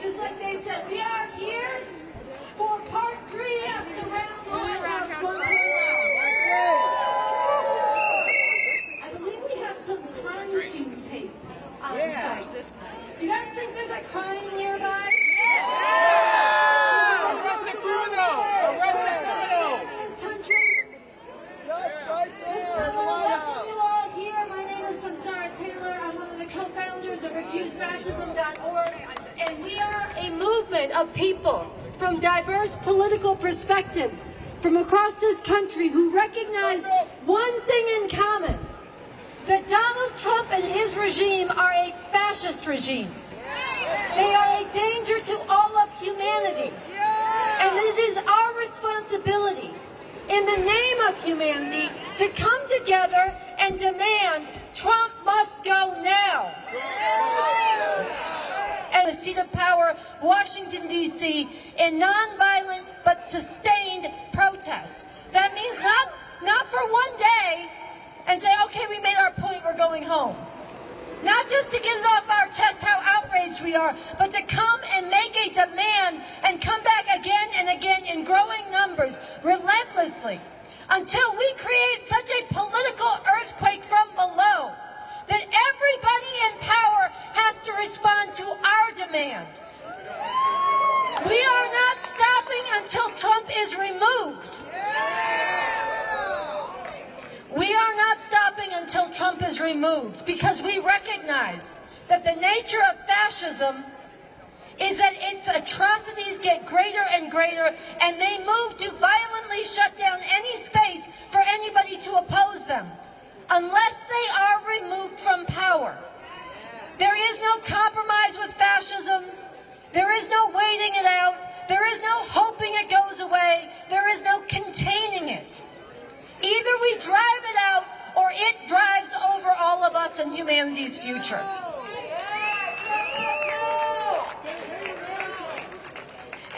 just like they said, we are here for part 3 of Surround the White House 1.0. I believe we have some crime scene tape on site. Do you guys think there's a crime nearby? Arrest the criminal! Arrest the criminal! In this country? Listen, I want to welcome you all here. My name is Sarah Taylor. I'm one of the co-founders of RefuseFascism.org, and we are a movement of people from diverse political perspectives from across this country who recognize one thing in common: that Donald Trump and his regime are a fascist regime. They are a danger to all of humanity. And it is our responsibility, in the name of humanity, to come together and demand Trump must go now. And the seat of power, Washington, D.C., in nonviolent but sustained protest. That means not for one day and say, okay, we made our point, we're going home. Not just to get it off our chest how outraged we are, but to come and make a demand and come back again and again in growing numbers, relentlessly, until we create such a political earthquake from below that everybody in power has to respond to our demand. We are not stopping until Trump is removed. We are not stopping until Trump is removed, because we recognize that the nature of fascism is that its atrocities get greater and greater, and they move to violently shut down any space for anybody to oppose them, unless they are removed from power. There is no compromise with fascism. There is no waiting it out. There is no hoping it goes away. There is no containing it. Either we drive it out, or it drives over all of us and humanity's future.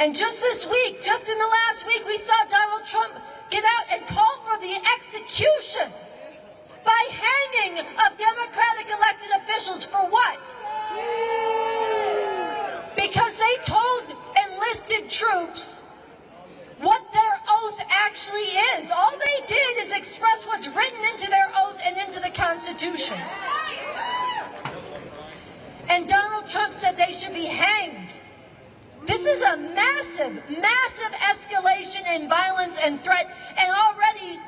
And just this week, just in the last week, we saw Donald Trump get out and call for the execution by hanging of Democratic elected officials. For what? Because they told enlisted troops what their oath actually is. All they did is express what's written into their oath and into the Constitution. And Donald Trump said they should be hanged. This is a massive, massive escalation in violence and threat. And already,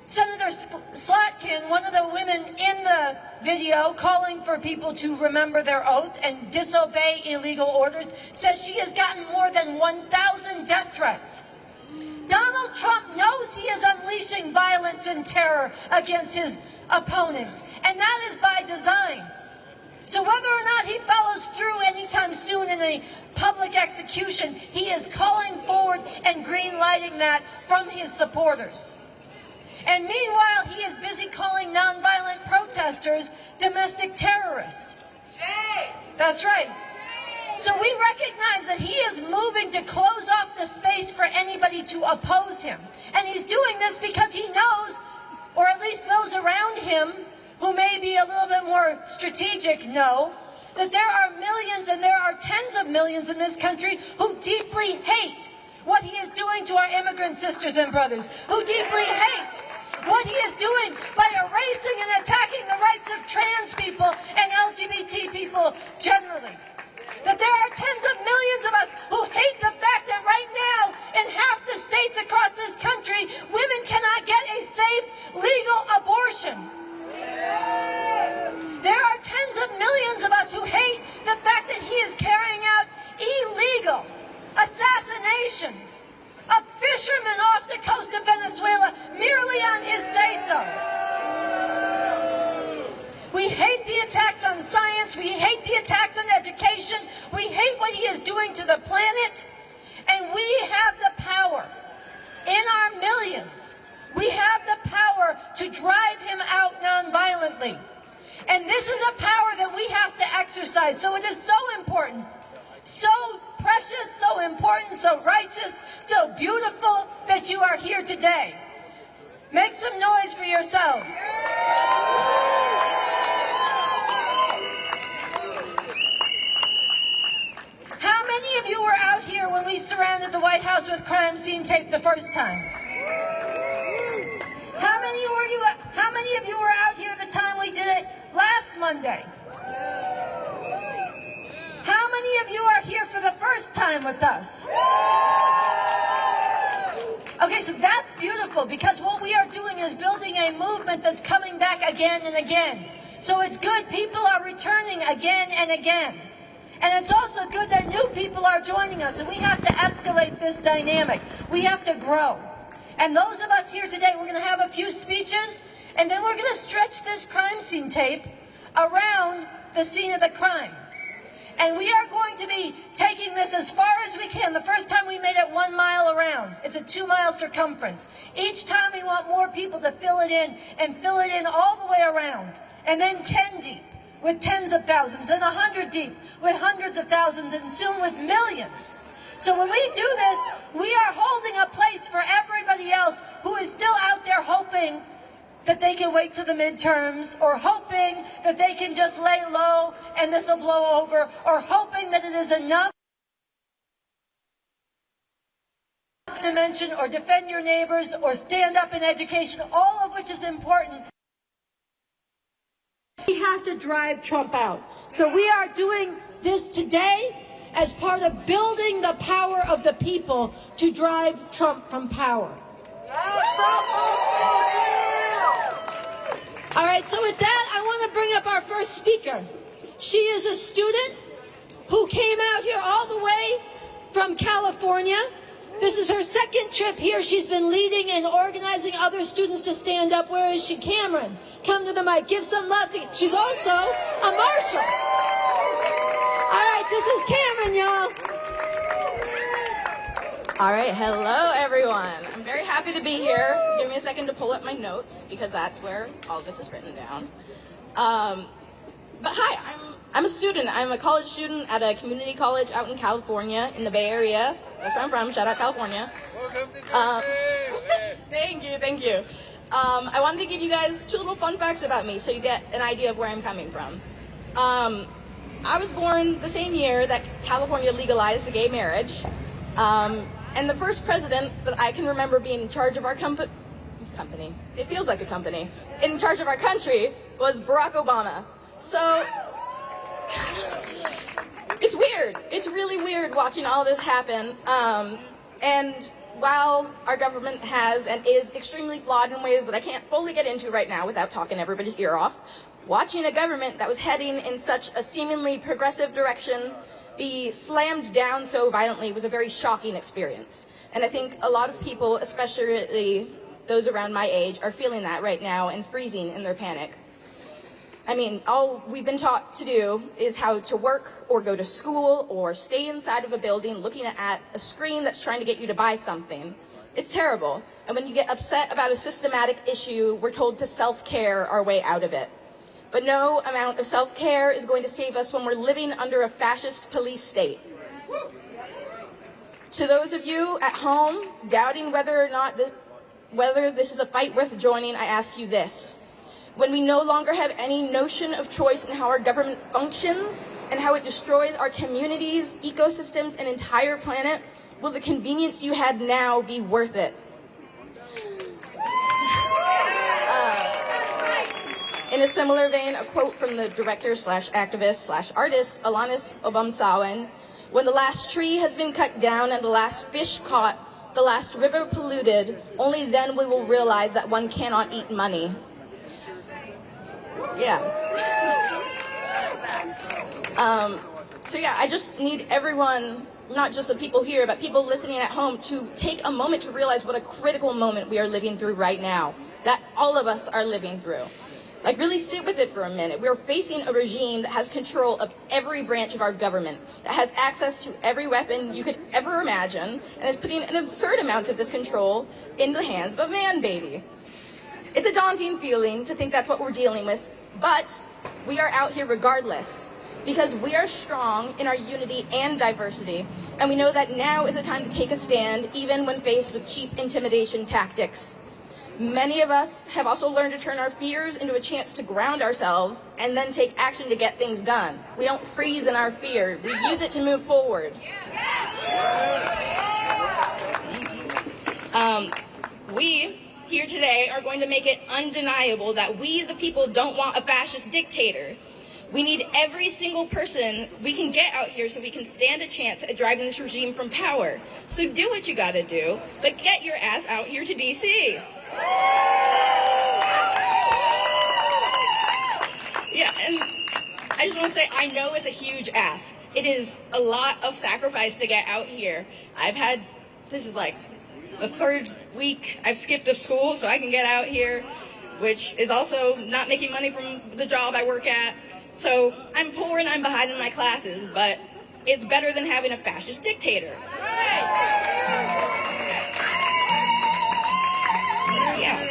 Senator Slotkin, one of the women in the video calling for people to remember their oath and disobey illegal orders, says she has gotten more than 1,000 death threats. Donald Trump knows he is unleashing violence and terror against his opponents, and that is by design. So whether or not he follows through anytime soon in a public execution, he is calling forward and green-lighting that from his supporters. And meanwhile, he is busy calling nonviolent protesters domestic terrorists. That's right. So we recognize that he is moving to close off the space for anybody to oppose him. And he's doing this because he knows, or at least those around him who may be a little bit more strategic know, that there are millions and there are tens of millions in this country who deeply hate what he is doing to our immigrant sisters and brothers, who deeply hate what he is doing by erasing and attacking the rights of trans people and LGBT people generally. That there are tens of millions of us who hate the fact that right now in half the states across this country, women cannot get a safe, legal abortion. There are tens of millions of us who hate the fact that he is carrying out illegal assassinations of fishermen off the coast of Venezuela merely on his say-so. We hate the attacks on science. We hate the attacks on education. We hate what he is doing to the planet. And we have the power, in our millions, we have the power to drive him out nonviolently. And this is a power that we have to exercise. So it is so important, so precious, so important, so righteous, so beautiful that you are here today. Make some noise for yourselves. we surrounded the White House with crime scene tape the first time? How many of you were out here the time we did it last Monday? How many of you are here for the first time with us? Okay, so that's beautiful, because what we are doing is building a movement that's coming back again and again. So it's good people are returning again and again. And it's also good that new people are joining us, and we have to escalate this dynamic. We have to grow. And those of us here today, we're going to have a few speeches, and then we're going to stretch this crime scene tape around the scene of the crime. And we are going to be taking this as far as we can. The first time we made it 1 mile around. It's a 2-mile circumference. Each time we want more people to fill it in, and fill it in all the way around. And then 10 deep with tens of thousands, then 100 deep with hundreds of thousands, and soon with millions. So when we do this, we are holding a place for everybody else who is still out there hoping that they can wait to the midterms, or hoping that they can just lay low and this will blow over, or hoping that it is enough to mention or defend your neighbors or stand up in education, all of which is important. We have to drive Trump out. So we are doing this today as part of building the power of the people to drive Trump from power. All right, so with that, I want to bring up our first speaker. She is a student who came out here all the way from California. This is her second trip here. She's been leading and organizing other students to stand up. Where is she? Cameron, come to the mic. Give some love to. She's also a marshal. All right, this is Cameron, y'all. All right, hello everyone. I'm very happy to be here. Give me a second to pull up my notes, because that's where all this is written down. But hi, I'm a student. I'm a college student at a community college out in California, in the Bay Area. That's where I'm from. Shout out California. Welcome to Jersey. Thank you. I wanted to give you guys 2 little fun facts about me, so you get an idea of where I'm coming from. I was born the same year that California legalized gay marriage. And the first president that I can remember being in charge of our company, it feels like a company, in charge of our country was Barack Obama. So, it's weird. It's really weird watching all this happen. And while our government has and is extremely flawed in ways that I can't fully get into right now without talking everybody's ear off, watching a government that was heading in such a seemingly progressive direction be slammed down so violently was a very shocking experience. And I think a lot of people, especially those around my age, are feeling that right now and freezing in their panic. I mean, all we've been taught to do is how to work or go to school or stay inside of a building looking at a screen that's trying to get you to buy something. It's terrible. And when you get upset about a systematic issue, we're told to self-care our way out of it. But no amount of self-care is going to save us when we're living under a fascist police state. To those of you at home doubting whether this is a fight worth joining, I ask you this. When we no longer have any notion of choice in how our government functions and how it destroys our communities, ecosystems, and entire planet, will the convenience you had now be worth it? In a similar vein, a quote from the director/activist/artist Alanis Obamsawen: "When the last tree has been cut down and the last fish caught, the last river polluted, only then we will realize that one cannot eat money." Yeah. So yeah, I just need everyone, not just the people here, but people listening at home, to take a moment to realize what a critical moment we are living through right now, that all of us are living through. Like, really sit with it for a minute. We're facing a regime that has control of every branch of our government, that has access to every weapon you could ever imagine, and is putting an absurd amount of this control in the hands of a man baby. It's a daunting feeling to think that's what we're dealing with, but we are out here regardless, because we are strong in our unity and diversity, and we know that now is a time to take a stand, even when faced with cheap intimidation tactics. Many of us have also learned to turn our fears into a chance to ground ourselves and then take action to get things done. We don't freeze in our fear. We use it to move forward. We here today are going to make it undeniable that we, the people, don't want a fascist dictator. We need every single person we can get out here so we can stand a chance at driving this regime from power. So do what you gotta do, but get your ass out here to DC. Yeah, and I just want to say, I know it's a huge ask. It is a lot of sacrifice to get out here. This is like the third week I've skipped of school so I can get out here, which is also not making money from the job I work at. So I'm poor and I'm behind in my classes, but it's better than having a fascist dictator. Yeah.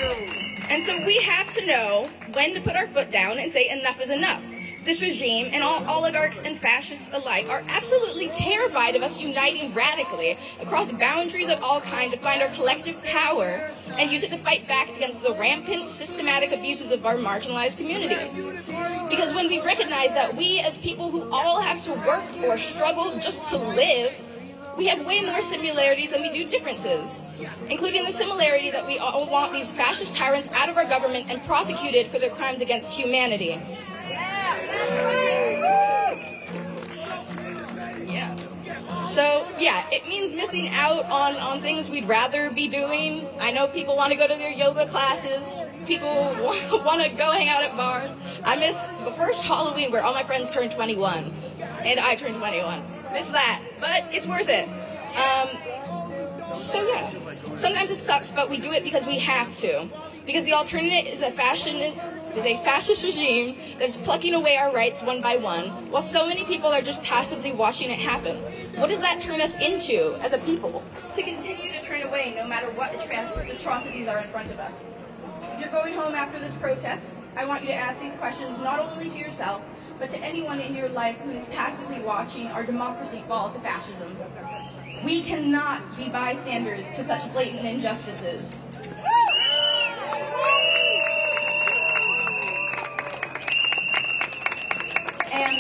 And so we have to know when to put our foot down and say enough is enough. This regime and all oligarchs and fascists alike are absolutely terrified of us uniting radically across boundaries of all kinds to find our collective power and use it to fight back against the rampant, systematic abuses of our marginalized communities. Because when we recognize that we as people who all have to work or struggle just to live, we have way more similarities than we do differences, including the similarity that we all want these fascist tyrants out of our government and prosecuted for their crimes against humanity. So, yeah, it means missing out on things we'd rather be doing. I know people want to go to their yoga classes. People want to go hang out at bars. I miss the first Halloween where all my friends turned 21, and I turned 21. Miss that, but it's worth it. So, yeah, sometimes it sucks, but we do it because we have to. Because the alternative is a fascist regime that's plucking away our rights one by one, while so many people are just passively watching it happen. What does that turn us into as a people? To continue to turn away no matter what atrocities are in front of us. If you're going home after this protest, I want you to ask these questions not only to yourself, but to anyone in your life who is passively watching our democracy fall to fascism. We cannot be bystanders to such blatant injustices. And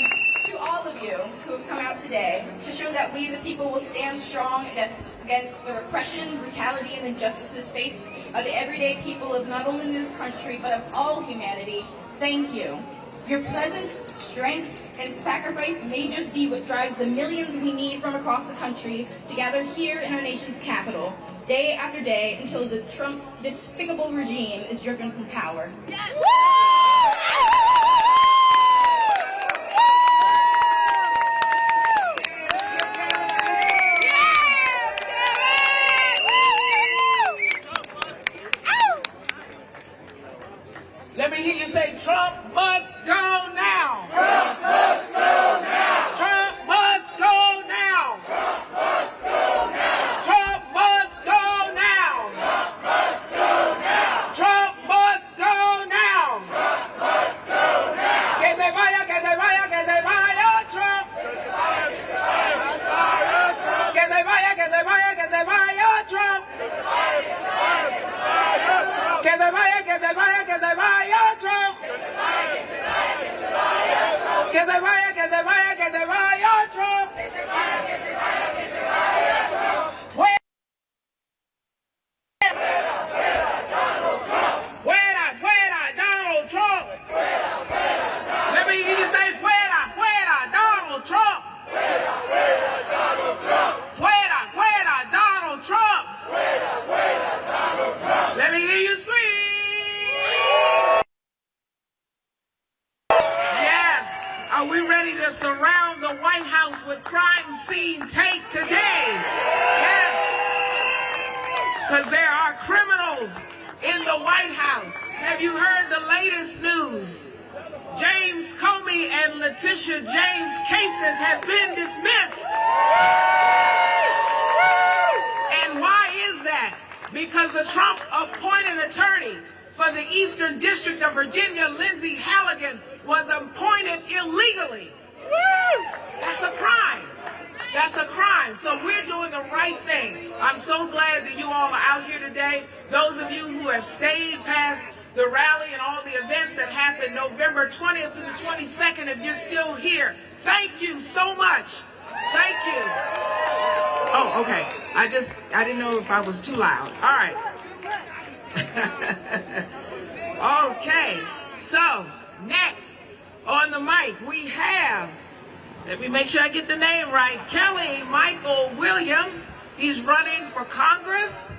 to all of you who have come out today to show that we, the people, will stand strong against the repression, brutality, and injustices faced by the everyday people of not only this country, but of all humanity, thank you. Your presence, strength, and sacrifice may just be what drives the millions we need from across the country to gather here in our nation's capital, day after day, until Trump's despicable regime is driven from power. Yes. Let me hear you say, Trump must go now. Trump must go now. Trump must go now. Trump must go now. Trump must go now. Trump must go now. Trump must go now. Trump must go now. Que se vaya, que se vaya, que se vaya, Trump. Que se vaya, que se vaya, que se vaya, Trump. Que se vaya, que se vaya, que se vaya, Trump. Que se vaya, que se vaya, que se vaya, Trump. Que se vaya, que se vaya, que se vaya, Trump. Que se vaya, que se vaya, que se vaya, Trump. Que se vaya, que se vaya, que se vaya, Trump. Que se vaya, que se vaya, que se vaya, Trump. Fuera, Fuera Donald Trump. fuera, fuera, Donald Trump. Fuera Donald. Let me hear you say, fuera, fuera, Donald Trump. Fuera Donald Trump. Fuera, fuera, Donald Trump. Fuera Donald Trump. Let me hear you scream. Yes. Are we ready to surround the White House with crime scene tape today? Yes. Because there are criminals in the White House. Have you heard the latest news? James Comey and Letitia James' cases have been dismissed. And why is that? Because the Trump-appointed attorney for the Eastern District of Virginia, Lindsay Halligan, was appointed illegally. That's a crime. That's a crime. So we're doing the right thing. I'm so glad that you all are out here today. Those of you who have stayed past the rally and all the events that happened November 20th through the 22nd, if you're still here, thank you so much. Thank you. Oh, okay. I didn't know if I was too loud. All right. Okay, so next on the mic we have, let me make sure I get the name right, Kelly Michael Williams. He's running for Congress.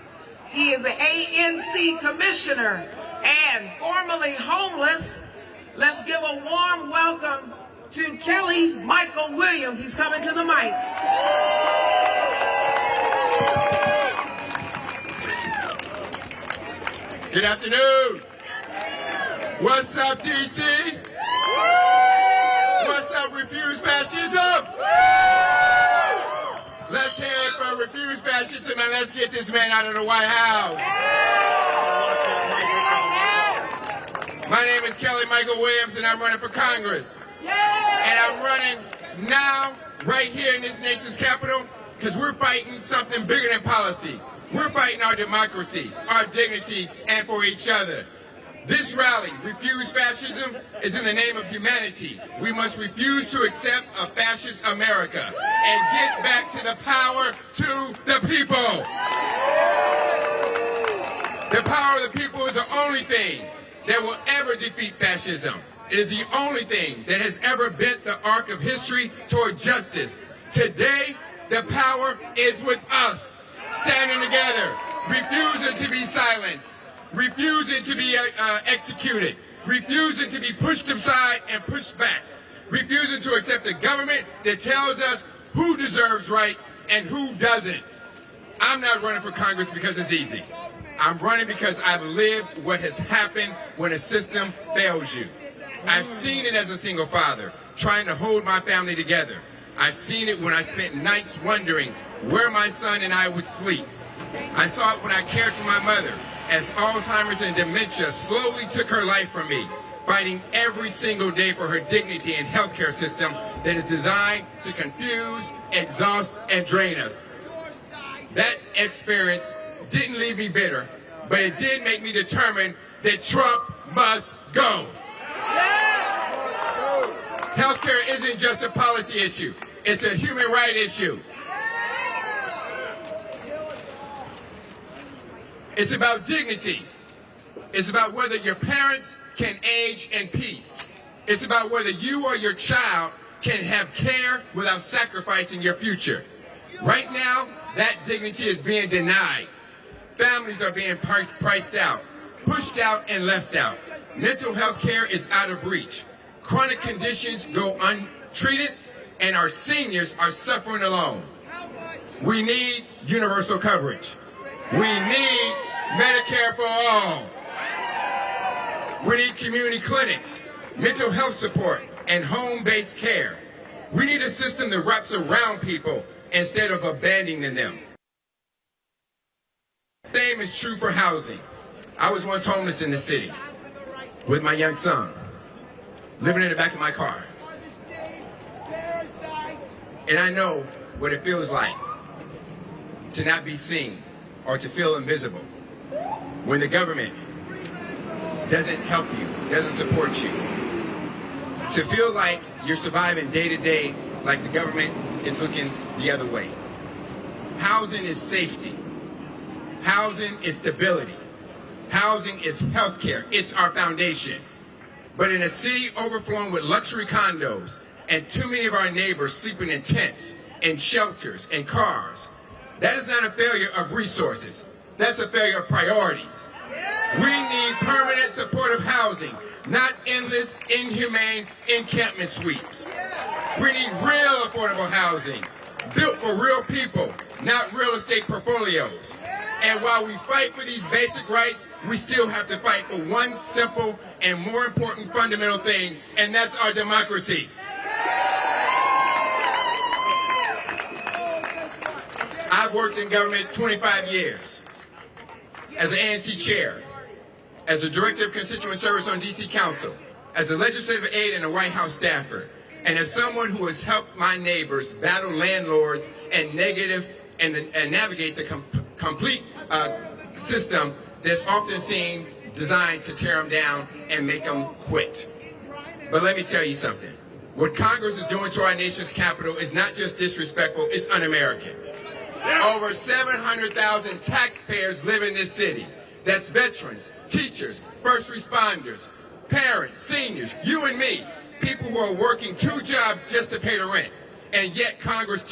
He is an ANC commissioner and formerly homeless. Let's give a warm welcome to Kelly Michael Williams. He's coming to the mic. Good afternoon. What's up, DC? What's up, Refuse Fascism? Let's hear it for Refuse Fascism, and let's get this man out of the White House. My name is Kelly Michael Williams, and I'm running for Congress. And I'm running now, right here in this nation's capital, because we're fighting something bigger than policy. We're fighting our democracy, our dignity, and for each other. This rally, Refuse Fascism, is in the name of humanity. We must refuse to accept a fascist America and get back to the power to the people. The power of the people is the only thing that will ever defeat fascism. It is the only thing that has ever bent the arc of history toward justice. Today, the power is with us. Standing together, refusing to be silenced, refusing to be executed, refusing to be pushed aside and pushed back, refusing to accept a government that tells us who deserves rights and who doesn't. I'm not running for Congress because it's easy. I'm running because I've lived what has happened when a system fails you. I've seen it as a single father, trying to hold my family together. I've seen it when I spent nights wondering where my son and I would sleep. I saw it when I cared for my mother, as Alzheimer's and dementia slowly took her life from me, fighting every single day for her dignity and healthcare system that is designed to confuse, exhaust, and drain us. That experience didn't leave me bitter, but it did make me determined that Trump must go. Healthcare isn't just a policy issue, it's a human right issue. It's about dignity. It's about whether your parents can age in peace. It's about whether you or your child can have care without sacrificing your future. Right now, that dignity is being denied. Families are being priced out, pushed out, and left out. Mental health care is out of reach. Chronic conditions go untreated, and our seniors are suffering alone. We need universal coverage. We need Medicare for all. We need community clinics, mental health support, and home-based care. We need a system that wraps around people instead of abandoning them. The same is true for housing. I was once homeless in the city with my young son, living in the back of my car. And I know what it feels like to not be seen or to feel invisible when the government doesn't help you, doesn't support you. To feel like you're surviving day to day like the government is looking the other way. Housing is safety. Housing is stability. Housing is health care. It's our foundation. But in a city overflowing with luxury condos and too many of our neighbors sleeping in tents, in shelters, and cars, that is not a failure of resources. That's a failure of priorities. We need permanent supportive housing, not endless, inhumane encampment sweeps. We need real affordable housing, built for real people, not real estate portfolios. And while we fight for these basic rights, we still have to fight for one simple and more important fundamental thing, and that's our democracy. I've worked in government 25 years as an ANC chair, as a director of constituent service on DC Council, as a legislative aide and a White House staffer, and as someone who has helped my neighbors battle landlords and navigate the complete system that's often seen designed to tear them down and make them quit. But let me tell you something. What Congress is doing to our nation's capital is not just disrespectful, it's un-American. Over 700,000 taxpayers live in this city. That's veterans, teachers, first responders, parents, seniors, you and me, people who are working 2 jobs just to pay the rent. And yet Congress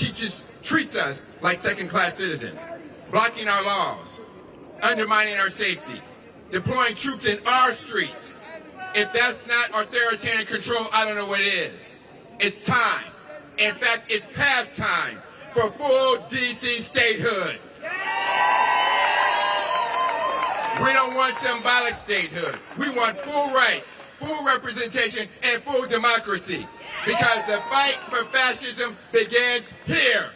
treats us like second-class citizens, blocking our laws, undermining our safety, deploying troops in our streets. If that's not authoritarian control, I don't know what it is. It's time. In fact, it's past time for full D.C. statehood. We don't want symbolic statehood. We want full rights, full representation, and full democracy. Because the fight for fascism begins here.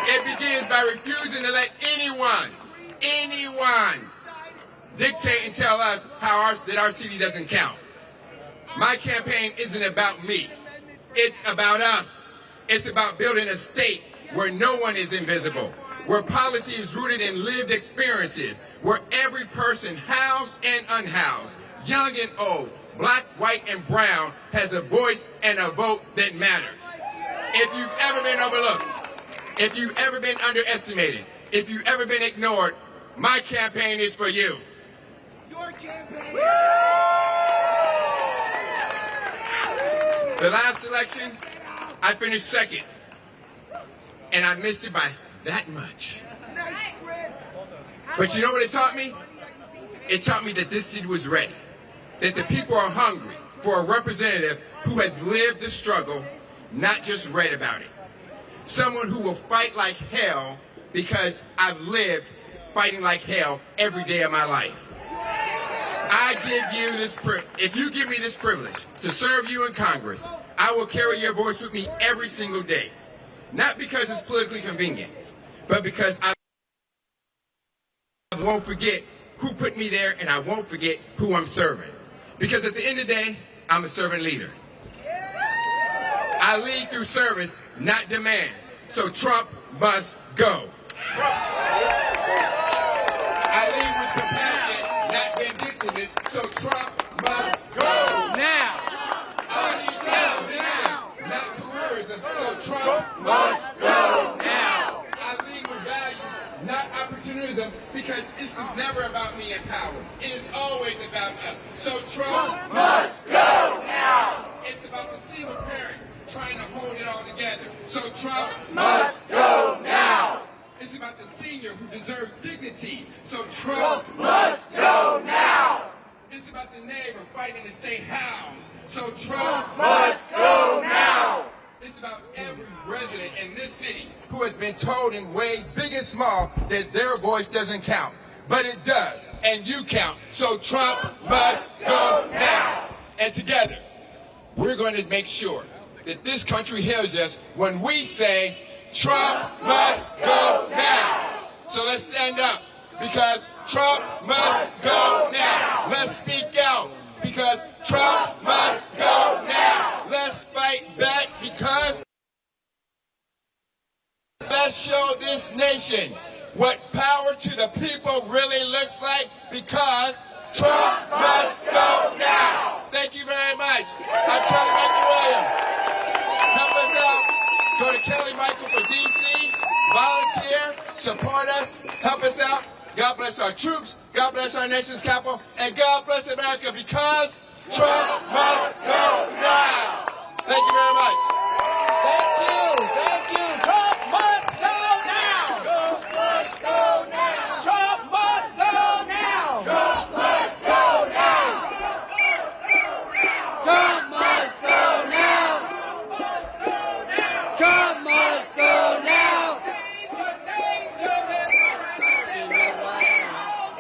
It begins by refusing to let anyone dictate and tell us that our city doesn't count. My campaign isn't about me. It's about us. It's about building a state where no one is invisible, where policy is rooted in lived experiences, where every person, housed and unhoused, young and old, black, white, and brown, has a voice and a vote that matters. If you've ever been overlooked, if you've ever been underestimated, if you've ever been ignored, my campaign is for you. Your campaign. The last election, I finished second, and I missed it by that much. But you know what it taught me? It taught me that this city was ready, that the people are hungry for a representative who has lived the struggle, not just read about it. Someone who will fight like hell because I've lived fighting like hell every day of my life. I give you this if you give me this privilege to serve you in Congress, I will carry your voice with me every single day. Not because it's politically convenient, but because I won't forget who put me there, and I won't forget who I'm serving. Because at the end of the day, I'm a servant leader. I lead through service, not demands. So Trump must go. I lead with compassion, not vindictiveness. So Trump must go. Now. I lead with now, not careerism. So Trump must go. Now. I lead with values, not opportunism, because this is never about me and power. It is always about us. So Trump must go. Now. It's about the single parent trying to hold it all together. So Trump must go now. It's about the senior who deserves dignity. So Trump must go now. It's about the neighbor fighting to stay housed. So Trump must go now. It's about every resident in this city who has been told in ways big and small that their voice doesn't count. But it does, and you count. So Trump must go now. And together, we're going to make sure that this country hears us when we say, Trump must go now. So let's stand up, because Trump must go now. Let's speak out, because Trump must go now. Let's fight back, because let's show this nation what power to the people really looks like, because Trump must go now. Thank you very much. I'm Kelly Michael Williams. Help us out. Go to Kelly Michael for DC. Volunteer. Support us. Help us out. God bless our troops. God bless our nation's capital. And God bless America, because Trump must go now. Thank you very much. Thank you. Thank you. Trump must go now. Trump must go now. Trump must go now. Trump must go now. Trump must go now. Trump must go now.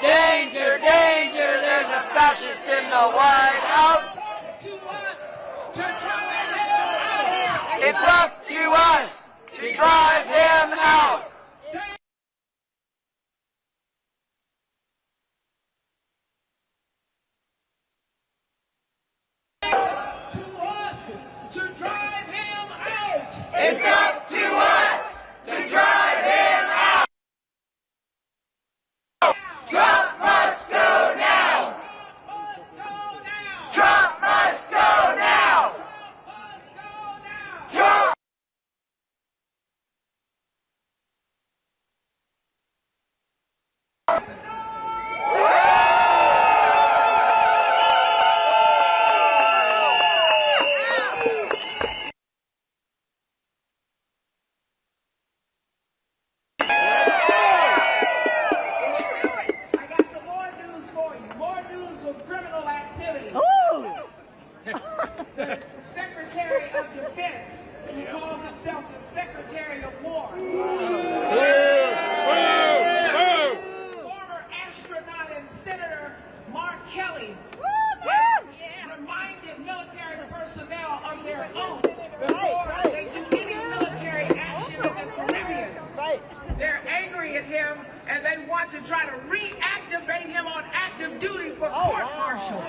Danger, danger, there's a fascist in the White House. It's up to us to drive him out. It's up to us to drive him out. Trump must go now. Trump must go now. Trump. get him, and they want to try to reactivate him on active duty for court-martial.